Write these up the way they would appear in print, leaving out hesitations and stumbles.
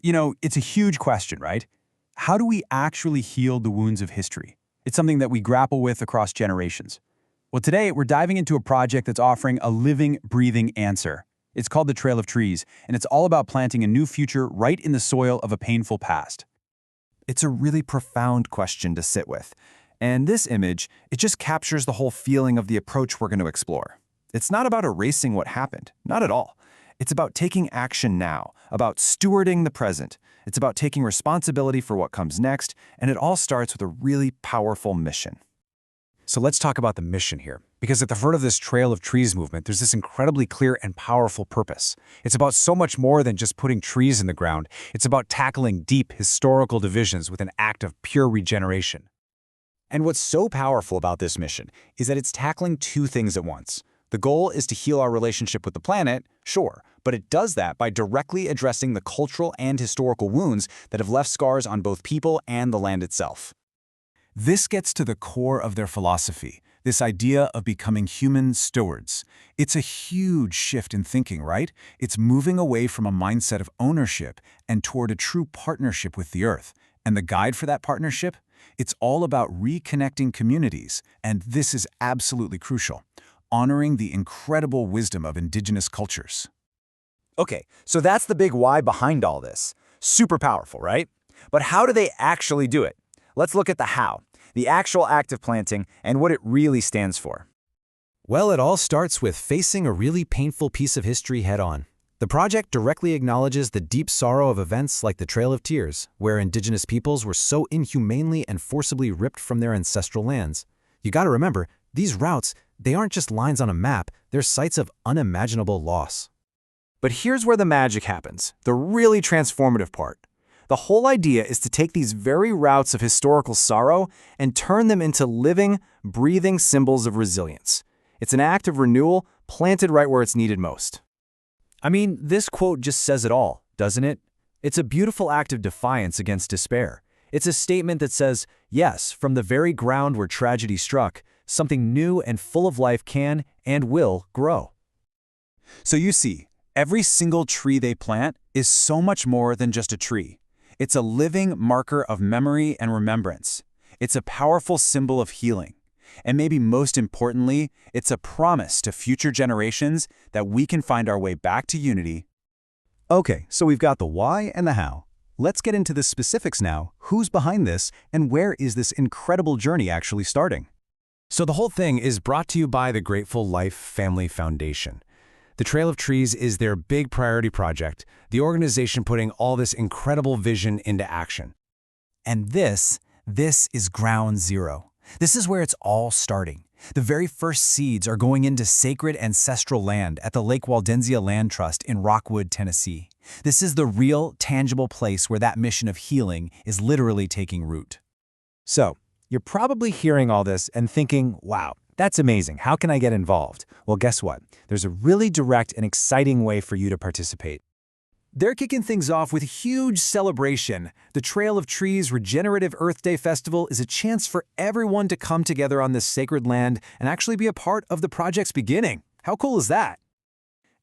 It's a huge question, right? How do we actually heal the wounds of history? It's something that we grapple with across generations. Well, today we're diving into a project that's offering a living, breathing answer. It's called the Trail of Tears, and it's all about planting a new future right in the soil of a painful past. It's a really profound question to sit with. And this image, it just captures the whole feeling of the approach we're going to explore. It's not about erasing what happened, not at all. It's about taking action now, about stewarding the present. It's about taking responsibility for what comes next, and it all starts with a really powerful mission. So let's talk about the mission here, because at the heart of this Trail of Trees movement, there's this incredibly clear and powerful purpose. It's about so much more than just putting trees in the ground. It's about tackling deep historical divisions with an act of pure regeneration. And what's so powerful about this mission is that it's tackling two things at once. The goal is to heal our relationship with the planet, sure, but it does that by directly addressing the cultural and historical wounds that have left scars on both people and the land itself. This gets to the core of their philosophy, this idea of becoming human stewards. It's a huge shift in thinking, right? It's moving away from a mindset of ownership and toward a true partnership with the earth. And the guide for that partnership? It's all about reconnecting communities, and this is absolutely crucial, honoring the incredible wisdom of Indigenous cultures. Okay, so that's the big why behind all this. Super powerful, right? But how do they actually do it? Let's look at the how, the actual act of planting, and what it really stands for. Well, it all starts with facing a really painful piece of history head-on. The project directly acknowledges the deep sorrow of events like the Trail of Tears, where Indigenous peoples were so inhumanely and forcibly ripped from their ancestral lands. You gotta remember, these routes, they aren't just lines on a map, they're sites of unimaginable loss. But here's where the magic happens, the really transformative part. The whole idea is to take these very routes of historical sorrow and turn them into living, breathing symbols of resilience. It's an act of renewal planted right where it's needed most. I mean, this quote just says it all, doesn't it? It's a beautiful act of defiance against despair. It's a statement that says, yes, from the very ground where tragedy struck, something new and full of life can and will grow. So you see, every single tree they plant is so much more than just a tree. It's a living marker of memory and remembrance. It's a powerful symbol of healing. And maybe most importantly, it's a promise to future generations that we can find our way back to unity. Okay, so we've got the why and the how. Let's get into the specifics now. Who's behind this, and where is this incredible journey actually starting? So the whole thing is brought to you by the Grateful Life Family Foundation. The Trail of Trees is their big priority project, the organization putting all this incredible vision into action. And this is ground zero. This is where it's all starting. The very first seeds are going into sacred ancestral land at the Lake Waldensia Land Trust in Rockwood, Tennessee. This is the real, tangible place where that mission of healing is literally taking root. So, you're probably hearing all this and thinking, wow, that's amazing. How can I get involved? Well, guess what? There's a really direct and exciting way for you to participate. They're kicking things off with a huge celebration. The Trail of Trees Regenerative Earth Day Festival is a chance for everyone to come together on this sacred land and actually be a part of the project's beginning. How cool is that?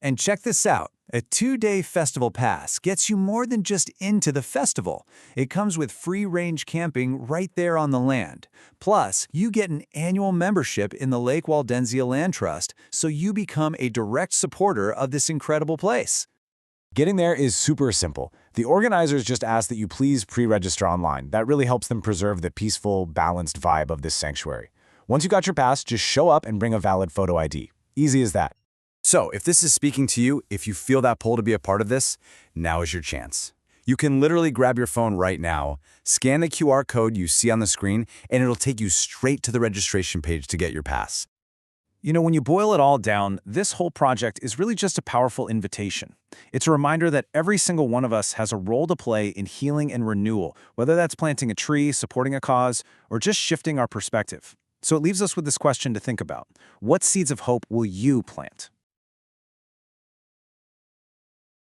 And check this out. A 2-day festival pass gets you more than just into the festival. It comes with free-range camping right there on the land. Plus, you get an annual membership in the Lake Waldensia Land Trust, so you become a direct supporter of this incredible place. Getting there is super simple. The organizers just ask that you please pre-register online. That really helps them preserve the peaceful, balanced vibe of this sanctuary. Once you got your pass, just show up and bring a valid photo ID. Easy as that. So, if this is speaking to you, if you feel that pull to be a part of this, now is your chance. You can literally grab your phone right now, scan the QR code you see on the screen, and it'll take you straight to the registration page to get your pass. When you boil it all down, this whole project is really just a powerful invitation. It's a reminder that every single one of us has a role to play in healing and renewal, whether that's planting a tree, supporting a cause, or just shifting our perspective. So it leaves us with this question to think about. What seeds of hope will you plant?